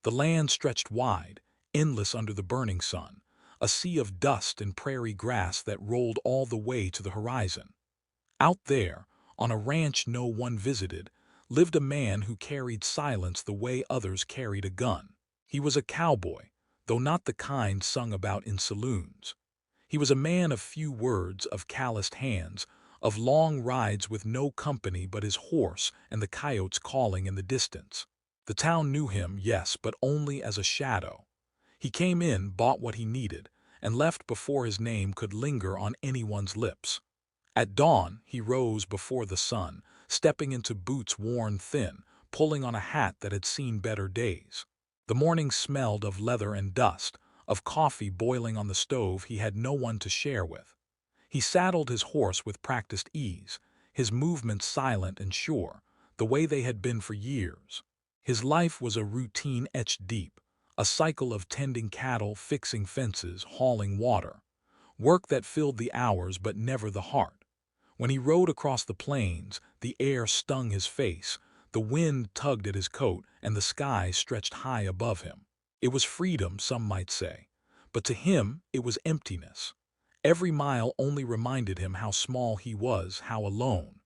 The land stretched wide, endless under the burning sun, a sea of dust and prairie grass that rolled all the way to the horizon. Out there, on a ranch no one visited, lived a man who carried silence the way others carried a gun. He was a cowboy, though not the kind sung about in saloons. He was a man of few words, of calloused hands, of long rides with no company but his horse and the coyotes calling in the distance. The town knew him, yes, but only as a shadow. He came in, bought what he needed, and left before his name could linger on anyone's lips. At dawn, he rose before the sun, stepping into boots worn thin, pulling on a hat that had seen better days. The morning smelled of leather and dust, of coffee boiling on the stove he had no one to share with. He saddled his horse with practiced ease, his movements silent and sure, the way they had been for years. His life was a routine etched deep, a cycle of tending cattle, fixing fences, hauling water. Work that filled the hours but never the heart. When he rode across the plains, the air stung his face, the wind tugged at his coat, and the sky stretched high above him. It was freedom, some might say, but to him it was emptiness. Every mile only reminded him how small he was, how alone.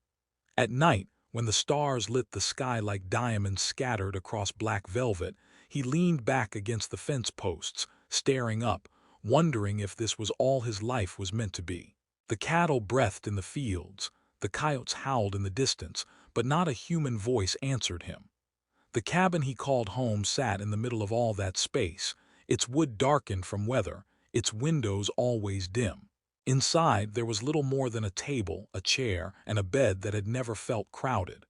At night, when the stars lit the sky like diamonds scattered across black velvet, he leaned back against the fence posts, staring up, wondering if this was all his life was meant to be. The cattle breathed in the fields, the coyotes howled in the distance, but not a human voice answered him. The cabin he called home sat in the middle of all that space, its wood darkened from weather, its windows always dim. Inside, there was little more than a table, a chair, and a bed that had never felt crowded.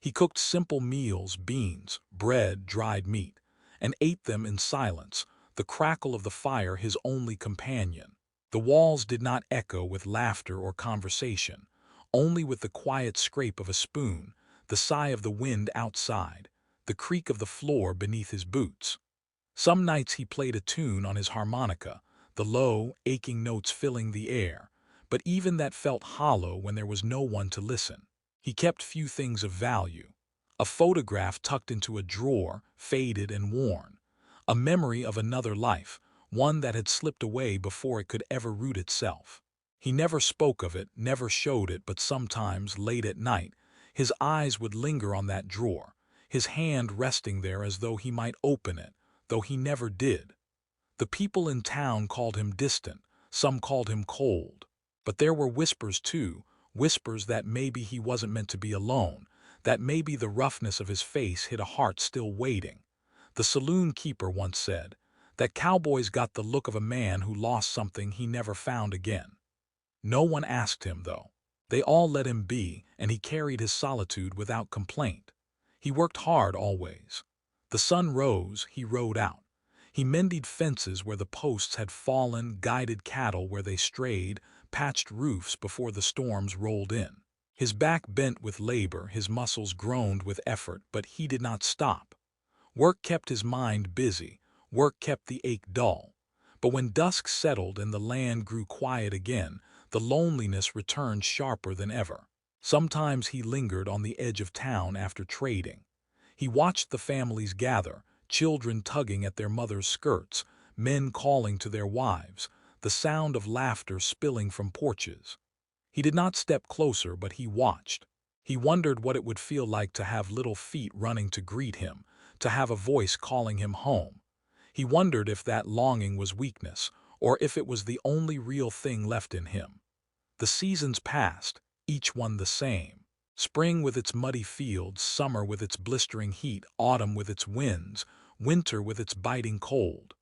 He cooked simple meals, beans, bread, dried meat, and ate them in silence, the crackle of the fire his only companion. The walls did not echo with laughter or conversation, only with the quiet scrape of a spoon, the sigh of the wind outside, the creak of the floor beneath his boots. Some nights he played a tune on his harmonica, the low, aching notes filling the air, but even that felt hollow when there was no one to listen. He kept few things of value. A photograph tucked into a drawer, faded and worn. A memory of another life, one that had slipped away before it could ever root itself. He never spoke of it, never showed it, but sometimes, late at night, his eyes would linger on that drawer, his hand resting there as though he might open it, though he never did. The people in town called him distant, some called him cold. But there were whispers too, whispers that maybe he wasn't meant to be alone, that maybe the roughness of his face hid a heart still waiting. The saloon keeper once said, that Cowboy's got the look of a man who lost something he never found again. No one asked him, though. They all let him be, and he carried his solitude without complaint. He worked hard always. The sun rose, he rode out. He mended fences where the posts had fallen, guided cattle where they strayed, patched roofs before the storms rolled in. His back bent with labor, his muscles groaned with effort, but he did not stop. Work kept his mind busy, work kept the ache dull. But when dusk settled and the land grew quiet again, the loneliness returned sharper than ever. Sometimes he lingered on the edge of town after trading. He watched the families gather, children tugging at their mothers' skirts, men calling to their wives, the sound of laughter spilling from porches. He did not step closer, but he watched. He wondered what it would feel like to have little feet running to greet him, to have a voice calling him home. He wondered if that longing was weakness, or if it was the only real thing left in him. The seasons passed, each one the same. Spring with its muddy fields, summer with its blistering heat, autumn with its winds, winter with its biting cold.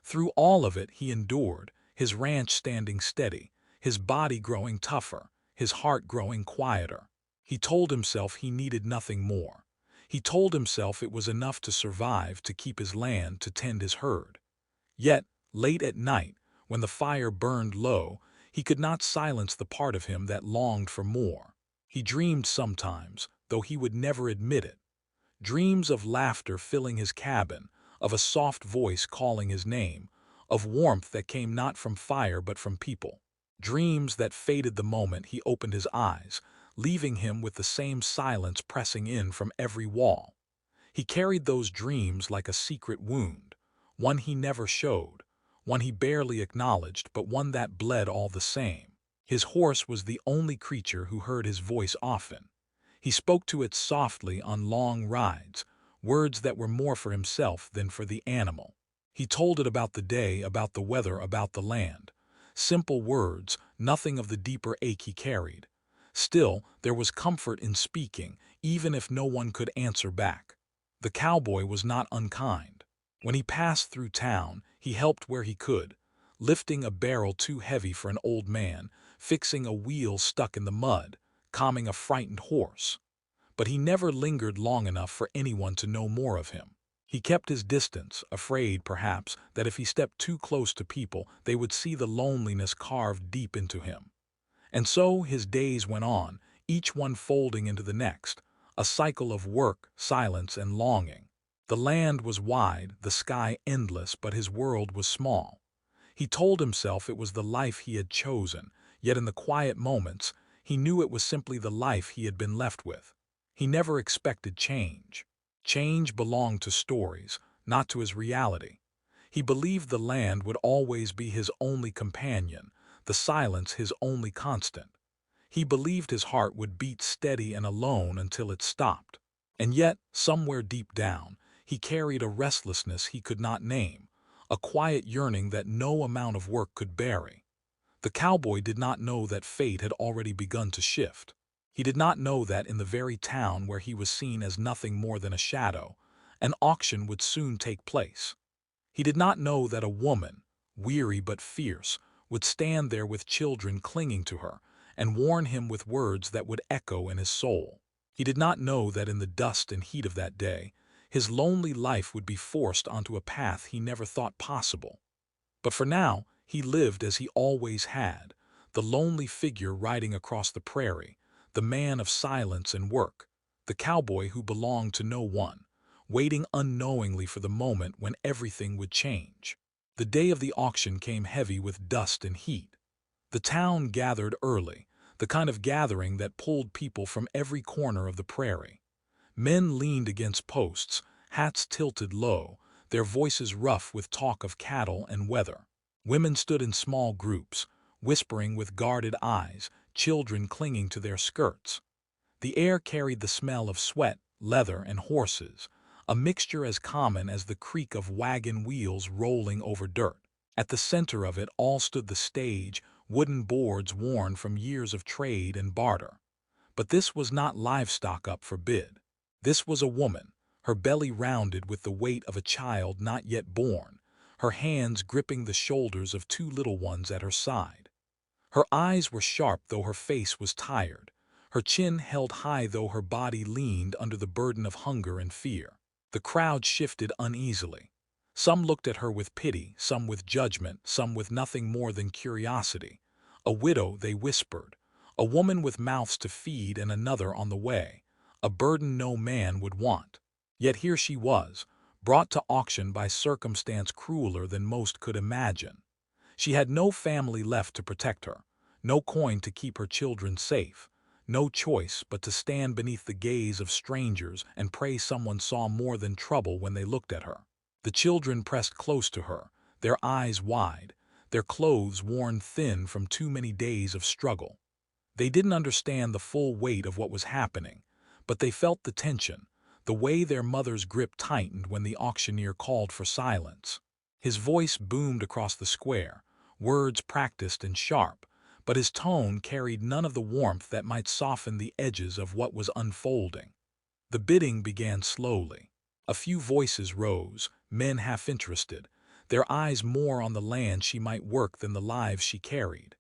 Through all of it he endured, his ranch standing steady, his body growing tougher, his heart growing quieter. He told himself he needed nothing more. He told himself it was enough to survive, to keep his land, to tend his herd. Yet, late at night, when the fire burned low, he could not silence the part of him that longed for more. He dreamed sometimes, though he would never admit it. Dreams of laughter filling his cabin, of a soft voice calling his name, of warmth that came not from fire but from people. Dreams that faded the moment he opened his eyes, leaving him with the same silence pressing in from every wall. He carried those dreams like a secret wound, one he never showed, one he barely acknowledged, but one that bled all the same. His horse was the only creature who heard his voice often. He spoke to it softly on long rides, words that were more for himself than for the animal. He told it about the day, about the weather, about the land. Simple words, nothing of the deeper ache he carried. Still, there was comfort in speaking, even if no one could answer back. The cowboy was not unkind. When he passed through town, he helped where he could, lifting a barrel too heavy for an old man, fixing a wheel stuck in the mud, calming a frightened horse. But he never lingered long enough for anyone to know more of him. He kept his distance, afraid, perhaps, that if he stepped too close to people, they would see the loneliness carved deep into him. And so his days went on, each one folding into the next, a cycle of work, silence, and longing. The land was wide, the sky endless, but his world was small. He told himself it was the life he had chosen, yet in the quiet moments, he knew it was simply the life he had been left with. He never expected change. Change belonged to stories, not to his reality. He believed the land would always be his only companion, the silence his only constant. He believed his heart would beat steady and alone until it stopped. And yet, somewhere deep down, he carried a restlessness he could not name, a quiet yearning that no amount of work could bury. The cowboy did not know that fate had already begun to shift. He did not know that in the very town where he was seen as nothing more than a shadow, an auction would soon take place. He did not know that a woman, weary but fierce, would stand there with children clinging to her and warn him with words that would echo in his soul. He did not know that in the dust and heat of that day, his lonely life would be forced onto a path he never thought possible. But for now, he lived as he always had, the lonely figure riding across the prairie, the man of silence and work, the cowboy who belonged to no one, waiting unknowingly for the moment when everything would change. The day of the auction came heavy with dust and heat. The town gathered early, the kind of gathering that pulled people from every corner of the prairie. Men leaned against posts, hats tilted low, their voices rough with talk of cattle and weather. Women stood in small groups, whispering with guarded eyes, children clinging to their skirts. The air carried the smell of sweat, leather, and horses, a mixture as common as the creak of wagon wheels rolling over dirt. At the center of it all stood the stage, wooden boards worn from years of trade and barter. But this was not livestock up for bid. This was a woman, her belly rounded with the weight of a child not yet born, her hands gripping the shoulders of two little ones at her side. Her eyes were sharp though her face was tired, her chin held high though her body leaned under the burden of hunger and fear. The crowd shifted uneasily. Some looked at her with pity, some with judgment, some with nothing more than curiosity. A widow, they whispered, a woman with mouths to feed and another on the way, a burden no man would want. Yet here she was, brought to auction by circumstance crueler than most could imagine. She had no family left to protect her, no coin to keep her children safe, no choice but to stand beneath the gaze of strangers and pray someone saw more than trouble when they looked at her. The children pressed close to her, their eyes wide, their clothes worn thin from too many days of struggle. They didn't understand the full weight of what was happening, but they felt the tension, the way their mother's grip tightened when the auctioneer called for silence. His voice boomed across the square, words practiced and sharp, but his tone carried none of the warmth that might soften the edges of what was unfolding. The bidding began slowly. A few voices rose, men half-interested, their eyes more on the land she might work than the lives she carried.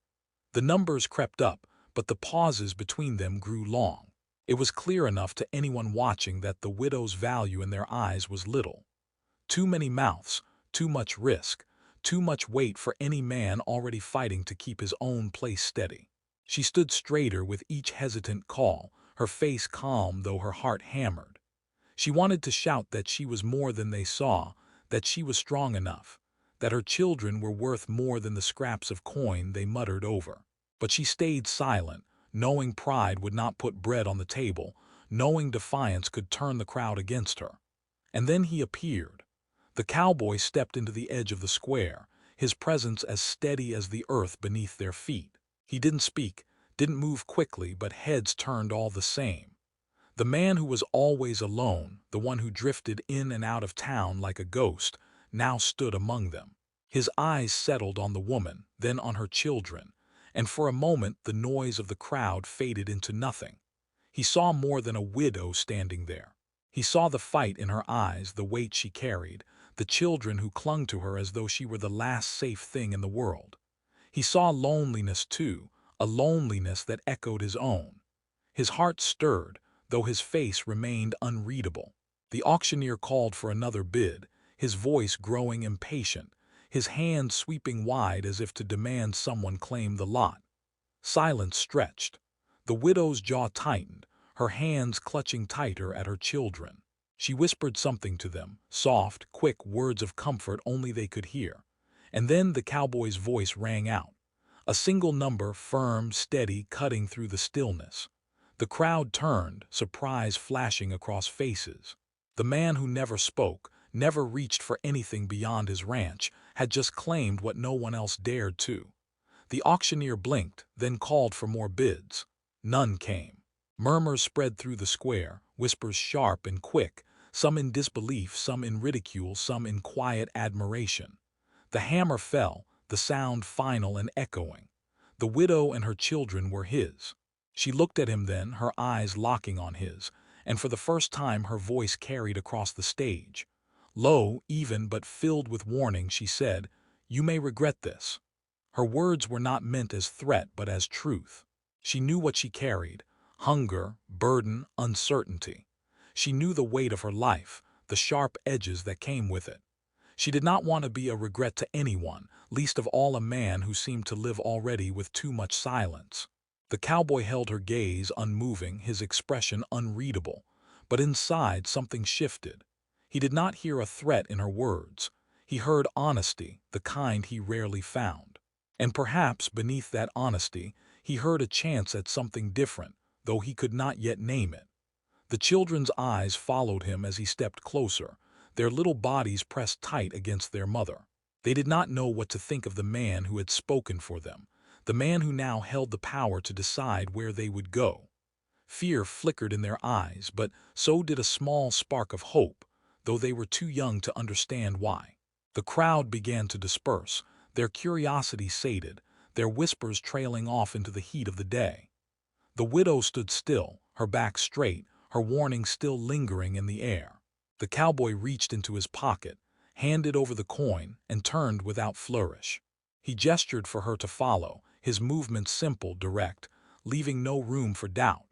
The numbers crept up, but the pauses between them grew long. It was clear enough to anyone watching that the widow's value in their eyes was little. Too many mouths, too much risk, too much weight for any man already fighting to keep his own place steady. She stood straighter with each hesitant call, her face calm though her heart hammered. She wanted to shout that she was more than they saw, that she was strong enough, that her children were worth more than the scraps of coin they muttered over. But she stayed silent, knowing pride would not put bread on the table, knowing defiance could turn the crowd against her. And then he appeared. The cowboy stepped into the edge of the square, his presence as steady as the earth beneath their feet. He didn't speak, didn't move quickly, but heads turned all the same. The man who was always alone, the one who drifted in and out of town like a ghost, now stood among them. His eyes settled on the woman, then on her children, and for a moment the noise of the crowd faded into nothing. He saw more than a widow standing there. He saw the fight in her eyes, the weight she carried, the children who clung to her as though she were the last safe thing in the world. He saw loneliness too, a loneliness that echoed his own. His heart stirred, though his face remained unreadable. The auctioneer called for another bid, his voice growing impatient, his hand sweeping wide as if to demand someone claim the lot. Silence stretched. The widow's jaw tightened, her hands clutching tighter at her children. She whispered something to them, soft, quick words of comfort only they could hear. And then the cowboy's voice rang out. A single number, firm, steady, cutting through the stillness. The crowd turned, surprise flashing across faces. The man who never spoke, never reached for anything beyond his ranch, had just claimed what no one else dared to. The auctioneer blinked, then called for more bids. None came. Murmurs spread through the square, whispers sharp and quick, some in disbelief, some in ridicule, some in quiet admiration. The hammer fell, the sound final and echoing. The widow and her children were his. She looked at him then, her eyes locking on his, and for the first time her voice carried across the stage. Low, even, but filled with warning, she said, "You may regret this." Her words were not meant as threat but as truth. She knew what she carried: hunger, burden, uncertainty. She knew the weight of her life, the sharp edges that came with it. She did not want to be a regret to anyone, least of all a man who seemed to live already with too much silence. The cowboy held her gaze unmoving, his expression unreadable, but inside something shifted. He did not hear a threat in her words. He heard honesty, the kind he rarely found. And perhaps beneath that honesty, he heard a chance at something different, though he could not yet name it. The children's eyes followed him as he stepped closer, their little bodies pressed tight against their mother. They did not know what to think of the man who had spoken for them, the man who now held the power to decide where they would go. Fear flickered in their eyes, but so did a small spark of hope, though they were too young to understand why. The crowd began to disperse, their curiosity sated, their whispers trailing off into the heat of the day. The widow stood still, her back straight, her warning still lingering in the air. The cowboy reached into his pocket, handed over the coin, and turned without flourish. He gestured for her to follow, his movements simple, direct, leaving no room for doubt.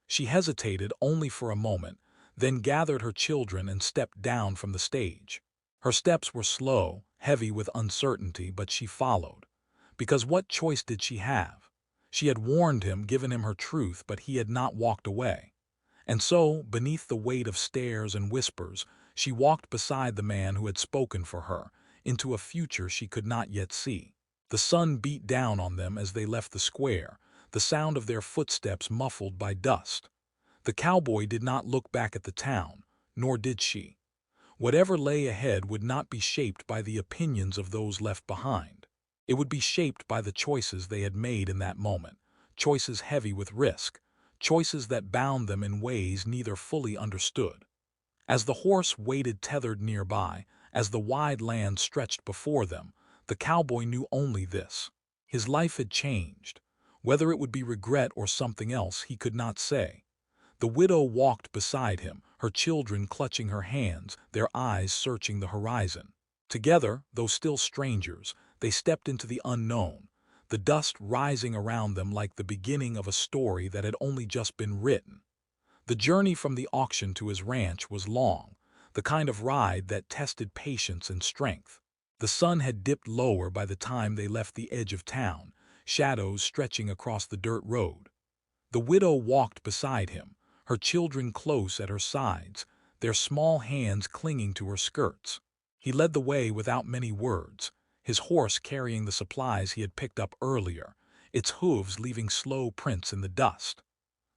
She hesitated only for a moment, then gathered her children and stepped down from the stage. Her steps were slow, heavy with uncertainty, but she followed. Because what choice did she have? She had warned him, given him her truth, but he had not walked away. And so, beneath the weight of stares and whispers, she walked beside the man who had spoken for her, into a future she could not yet see. The sun beat down on them as they left the square, the sound of their footsteps muffled by dust. The cowboy did not look back at the town, nor did she. Whatever lay ahead would not be shaped by the opinions of those left behind. It would be shaped by the choices they had made in that moment, choices heavy with risk, choices that bound them in ways neither fully understood. As the horse waited tethered nearby, as the wide land stretched before them, the cowboy knew only this: his life had changed. Whether it would be regret or something else, he could not say. The widow walked beside him, her children clutching her hands, their eyes searching the horizon. Together, though still strangers, they stepped into the unknown, the dust rising around them like the beginning of a story that had only just been written. The journey from the auction to his ranch was long, the kind of ride that tested patience and strength. The sun had dipped lower by the time they left the edge of town, shadows stretching across the dirt road. The widow walked beside him, her children close at her sides, their small hands clinging to her skirts. He led the way without many words, his horse carrying the supplies he had picked up earlier, its hooves leaving slow prints in the dust.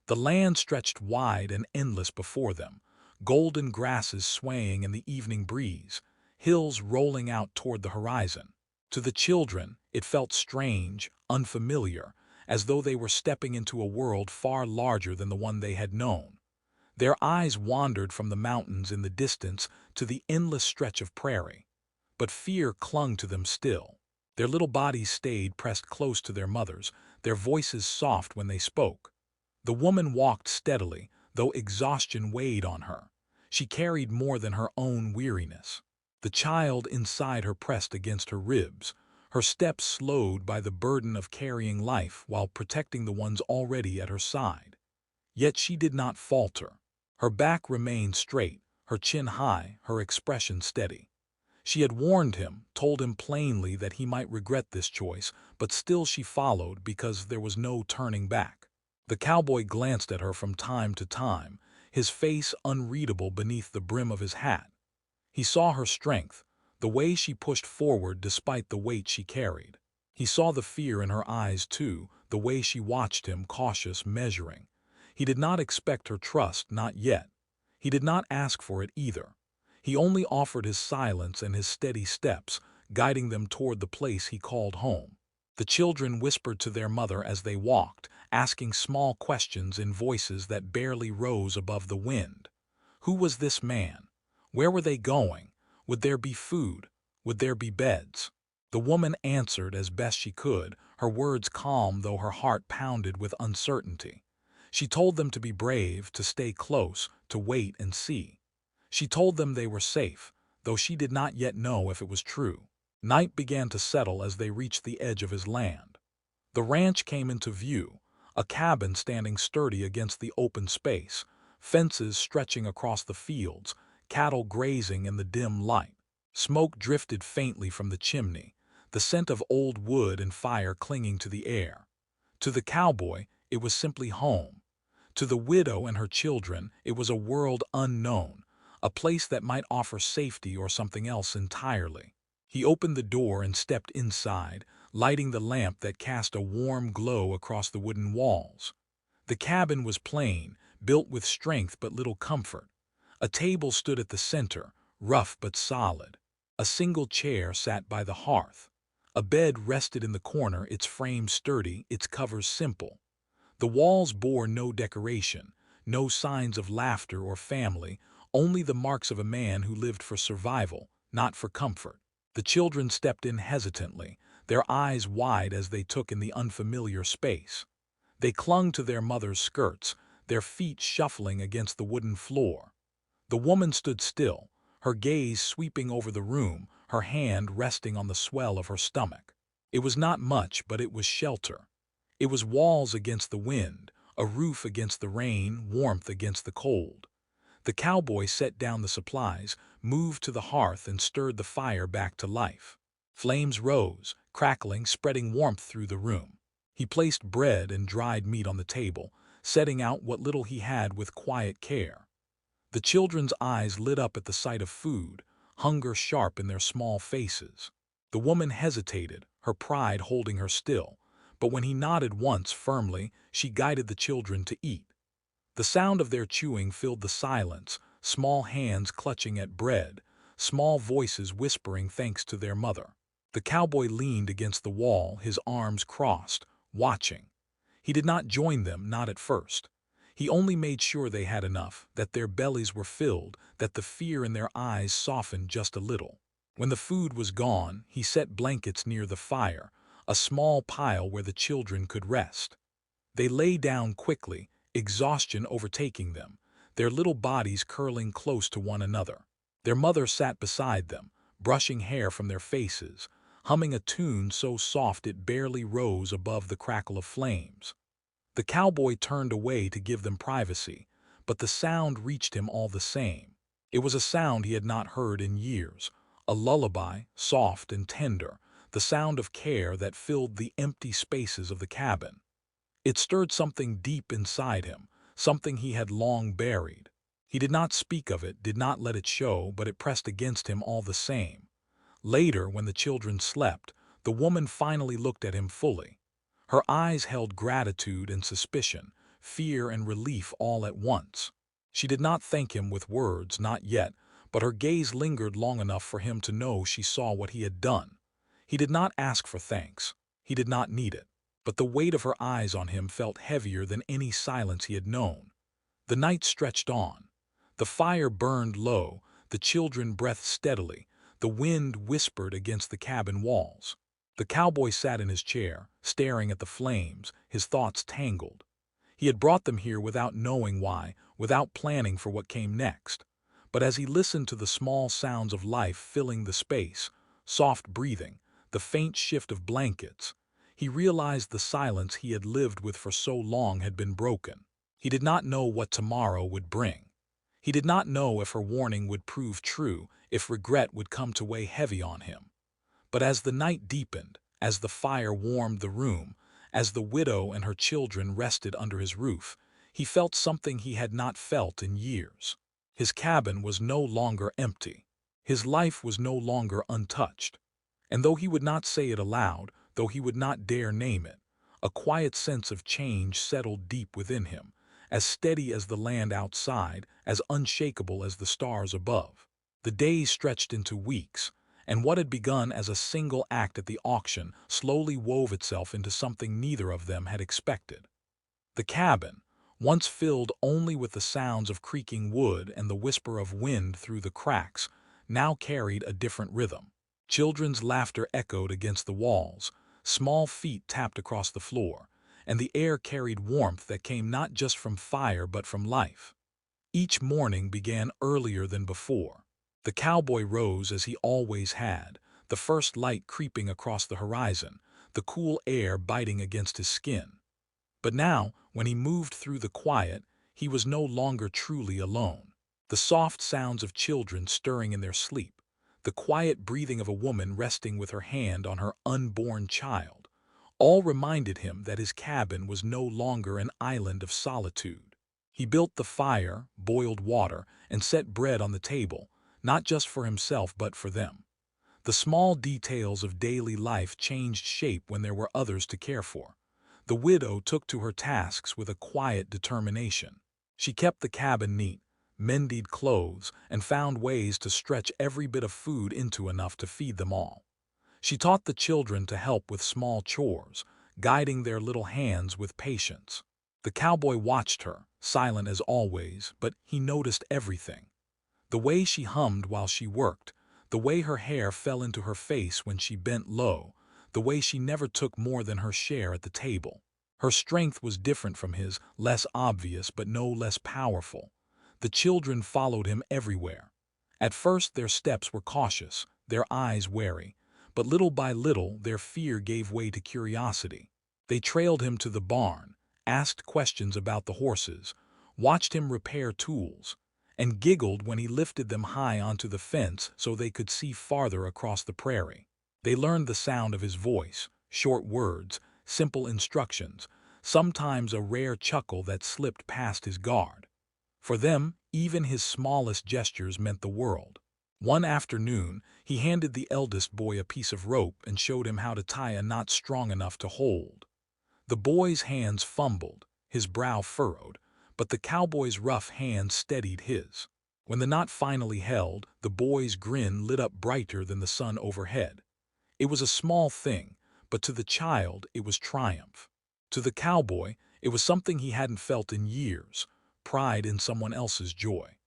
The land stretched wide and endless before them, golden grasses swaying in the evening breeze, hills rolling out toward the horizon. To the children, it felt strange, unfamiliar, as though they were stepping into a world far larger than the one they had known. Their eyes wandered from the mountains in the distance to the endless stretch of prairie. But fear clung to them still. Their little bodies stayed pressed close to their mothers, their voices soft when they spoke. The woman walked steadily, though exhaustion weighed on her. She carried more than her own weariness. The child inside her pressed against her ribs, her steps slowed by the burden of carrying life while protecting the ones already at her side. Yet she did not falter. Her back remained straight, her chin high, her expression steady. She had warned him, told him plainly that he might regret this choice, but still she followed because there was no turning back. The cowboy glanced at her from time to time, his face unreadable beneath the brim of his hat. He saw her strength, the way she pushed forward despite the weight she carried. He saw the fear in her eyes too, the way she watched him, cautious, measuring. He did not expect her trust, not yet. He did not ask for it either. He only offered his silence and his steady steps, guiding them toward the place he called home. The children whispered to their mother as they walked, asking small questions in voices that barely rose above the wind. Who was this man? Where were they going? Would there be food? Would there be beds? The woman answered as best she could, her words calm though her heart pounded with uncertainty. She told them to be brave, to stay close, to wait and see. She told them they were safe, though she did not yet know if it was true. Night began to settle as they reached the edge of his land. The ranch came into view, a cabin standing sturdy against the open space, fences stretching across the fields, cattle grazing in the dim light. Smoke drifted faintly from the chimney, the scent of old wood and fire clinging to the air. To the cowboy, it was simply home. To the widow and her children, it was a world unknown, a place that might offer safety or something else entirely. He opened the door and stepped inside, lighting the lamp that cast a warm glow across the wooden walls. The cabin was plain, built with strength but little comfort. A table stood at the center, rough but solid. A single chair sat by the hearth. A bed rested in the corner, its frame sturdy, its covers simple. The walls bore no decoration, no signs of laughter or family, only the marks of a man who lived for survival, not for comfort. The children stepped in hesitantly, their eyes wide as they took in the unfamiliar space. They clung to their mother's skirts, their feet shuffling against the wooden floor. The woman stood still, her gaze sweeping over the room, her hand resting on the swell of her stomach. It was not much, but it was shelter. It was walls against the wind, a roof against the rain, warmth against the cold. The cowboy set down the supplies, moved to the hearth and stirred the fire back to life. Flames rose, crackling, spreading warmth through the room. He placed bread and dried meat on the table, setting out what little he had with quiet care. The children's eyes lit up at the sight of food, hunger sharp in their small faces. The woman hesitated, her pride holding her still, but when he nodded once firmly, she guided the children to eat. The sound of their chewing filled the silence, small hands clutching at bread, small voices whispering thanks to their mother. The cowboy leaned against the wall, his arms crossed, watching. He did not join them, not at first. He only made sure they had enough, that their bellies were filled, that the fear in their eyes softened just a little. When the food was gone, he set blankets near the fire, a small pile where the children could rest. They lay down quickly, exhaustion overtaking them, their little bodies curling close to one another. Their mother sat beside them, brushing hair from their faces, humming a tune so soft it barely rose above the crackle of flames. The cowboy turned away to give them privacy, but the sound reached him all the same. It was a sound he had not heard in years, a lullaby, soft and tender, the sound of care that filled the empty spaces of the cabin. It stirred something deep inside him, something he had long buried. He did not speak of it, did not let it show, but it pressed against him all the same. Later, when the children slept, the woman finally looked at him fully. Her eyes held gratitude and suspicion, fear and relief all at once. She did not thank him with words, not yet, but her gaze lingered long enough for him to know she saw what he had done. He did not ask for thanks. He did not need it. But the weight of her eyes on him felt heavier than any silence he had known. The night stretched on. The fire burned low, the children breathed steadily, the wind whispered against the cabin walls. The cowboy sat in his chair, staring at the flames, his thoughts tangled. He had brought them here without knowing why, without planning for what came next. But as he listened to the small sounds of life filling the space, soft breathing, the faint shift of blankets, he realized the silence he had lived with for so long had been broken. He did not know what tomorrow would bring. He did not know if her warning would prove true, if regret would come to weigh heavy on him. But as the night deepened, as the fire warmed the room, as the widow and her children rested under his roof, he felt something he had not felt in years. His cabin was no longer empty. His life was no longer untouched. And though he would not say it aloud, though he would not dare name it, a quiet sense of change settled deep within him, as steady as the land outside, as unshakable as the stars above. The days stretched into weeks, and what had begun as a single act at the auction slowly wove itself into something neither of them had expected. The cabin, once filled only with the sounds of creaking wood and the whisper of wind through the cracks, now carried a different rhythm. Children's laughter echoed against the walls, small feet tapped across the floor, and the air carried warmth that came not just from fire but from life. Each morning began earlier than before. The cowboy rose as he always had, the first light creeping across the horizon, the cool air biting against his skin. But now, when he moved through the quiet, he was no longer truly alone. The soft sounds of children stirring in their sleep, the quiet breathing of a woman resting with her hand on her unborn child, all reminded him that his cabin was no longer an island of solitude. He built the fire, boiled water, and set bread on the table, not just for himself but for them. The small details of daily life changed shape when there were others to care for. The widow took to her tasks with a quiet determination. She kept the cabin neat, mended clothes, and found ways to stretch every bit of food into enough to feed them all. She taught the children to help with small chores, guiding their little hands with patience. The cowboy watched her, silent as always, but he noticed everything. The way she hummed while she worked, the way her hair fell into her face when she bent low, the way she never took more than her share at the table. Her strength was different from his, less obvious but no less powerful. The children followed him everywhere. At first their steps were cautious, their eyes wary, but little by little their fear gave way to curiosity. They trailed him to the barn, asked questions about the horses, watched him repair tools, and giggled when he lifted them high onto the fence so they could see farther across the prairie. They learned the sound of his voice, short words, simple instructions, sometimes a rare chuckle that slipped past his guard. For them, even his smallest gestures meant the world. One afternoon, he handed the eldest boy a piece of rope and showed him how to tie a knot strong enough to hold. The boy's hands fumbled, his brow furrowed, but the cowboy's rough hand steadied his. When the knot finally held, the boy's grin lit up brighter than the sun overhead. It was a small thing, but to the child it was triumph. To the cowboy, it was something he hadn't felt in years, pride in someone else's joy.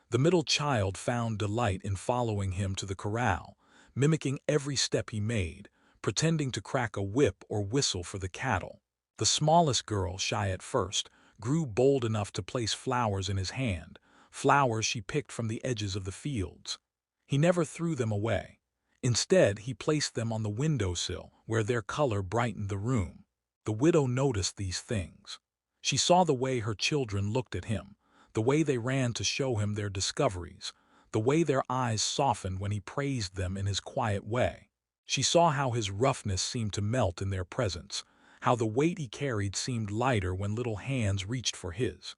The middle child found delight in following him to the corral, mimicking every step he made, pretending to crack a whip or whistle for the cattle. The smallest girl, shy at first, grew bold enough to place flowers in his hand, flowers she picked from the edges of the fields. He never threw them away. Instead, he placed them on the windowsill, where their color brightened the room. The widow noticed these things. She saw the way her children looked at him, the way they ran to show him their discoveries, the way their eyes softened when he praised them in his quiet way. She saw how his roughness seemed to melt in their presence, how the weight he carried seemed lighter when little hands reached for his.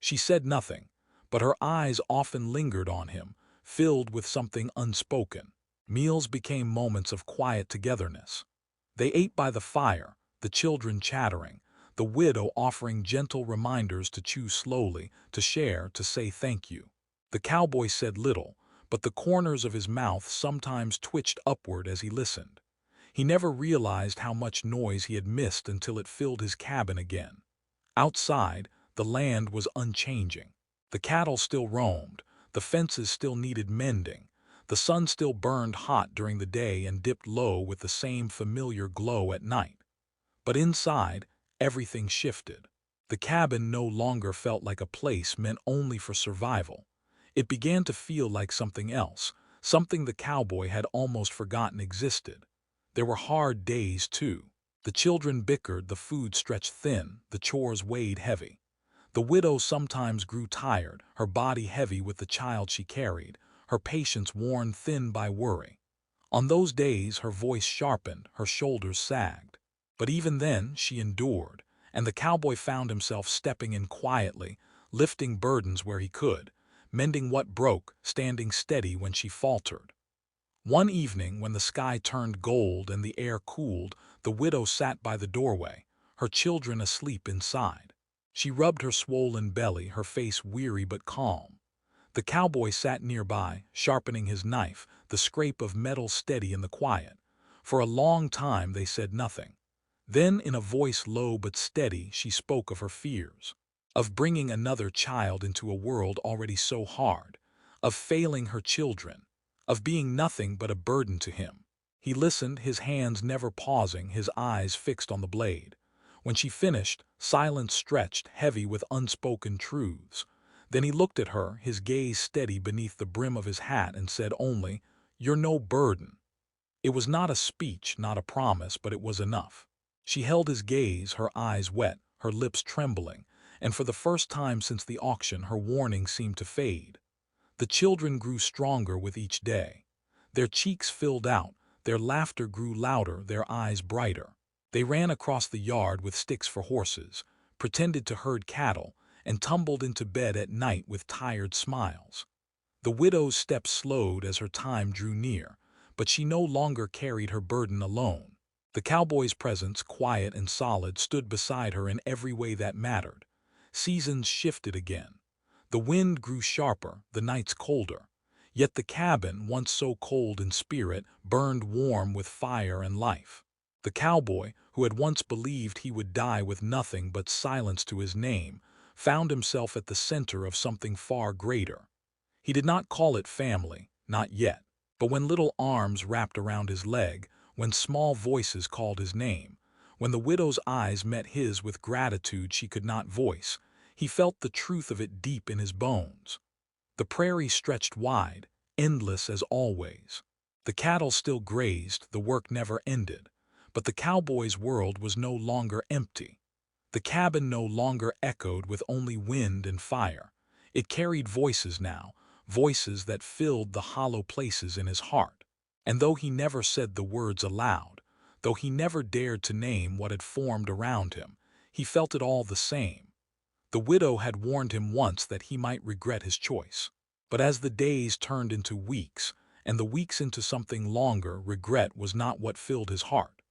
She said nothing, but her eyes often lingered on him, filled with something unspoken. Meals became moments of quiet togetherness. They ate by the fire, the children chattering, the widow offering gentle reminders to chew slowly, to share, to say thank you. The cowboy said little, but the corners of his mouth sometimes twitched upward as he listened. He never realized how much noise he had missed until it filled his cabin again. Outside, the land was unchanging. The cattle still roamed, the fences still needed mending, the sun still burned hot during the day and dipped low with the same familiar glow at night. But inside, everything shifted. The cabin no longer felt like a place meant only for survival. It began to feel like something else, something the cowboy had almost forgotten existed. There were hard days, too. The children bickered, the food stretched thin, the chores weighed heavy. The widow sometimes grew tired, her body heavy with the child she carried, her patience worn thin by worry. On those days her voice sharpened, her shoulders sagged. But even then she endured, and the cowboy found himself stepping in quietly, lifting burdens where he could, mending what broke, standing steady when she faltered. One evening, when the sky turned gold and the air cooled, the widow sat by the doorway, her children asleep inside. She rubbed her swollen belly, her face weary but calm. The cowboy sat nearby, sharpening his knife, the scrape of metal steady in the quiet. For a long time they said nothing. Then, in a voice low but steady, she spoke of her fears, of bringing another child into a world already so hard, of failing her children, of being nothing but a burden to him. He listened, his hands never pausing, his eyes fixed on the blade. When she finished, silence stretched, heavy with unspoken truths. Then he looked at her, his gaze steady beneath the brim of his hat, and said only, "You're no burden." It was not a speech, not a promise, but it was enough. She held his gaze, her eyes wet, her lips trembling, and for the first time since the auction her warning seemed to fade. The children grew stronger with each day. Their cheeks filled out, their laughter grew louder, their eyes brighter. They ran across the yard with sticks for horses, pretended to herd cattle, and tumbled into bed at night with tired smiles. The widow's steps slowed as her time drew near, but she no longer carried her burden alone. The cowboy's presence, quiet and solid, stood beside her in every way that mattered. Seasons shifted again. The wind grew sharper, the nights colder. Yet the cabin, once so cold in spirit, burned warm with fire and life. The cowboy, who had once believed he would die with nothing but silence to his name, found himself at the center of something far greater. He did not call it family, not yet. But when little arms wrapped around his leg, when small voices called his name, when the widow's eyes met his with gratitude she could not voice, he felt the truth of it deep in his bones. The prairie stretched wide, endless as always. The cattle still grazed, the work never ended. But the cowboy's world was no longer empty. The cabin no longer echoed with only wind and fire. It carried voices now, voices that filled the hollow places in his heart. And though he never said the words aloud, though he never dared to name what had formed around him, he felt it all the same. The widow had warned him once that he might regret his choice. But as the days turned into weeks, and the weeks into something longer, regret was not what filled his heart.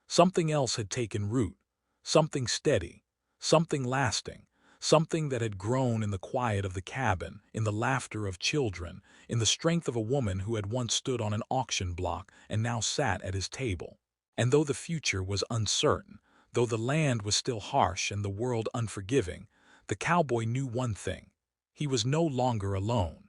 Something else had taken root, something steady, something lasting, something that had grown in the quiet of the cabin, in the laughter of children, in the strength of a woman who had once stood on an auction block and now sat at his table. And though the future was uncertain, though the land was still harsh and the world unforgiving, the cowboy knew one thing: he was no longer alone.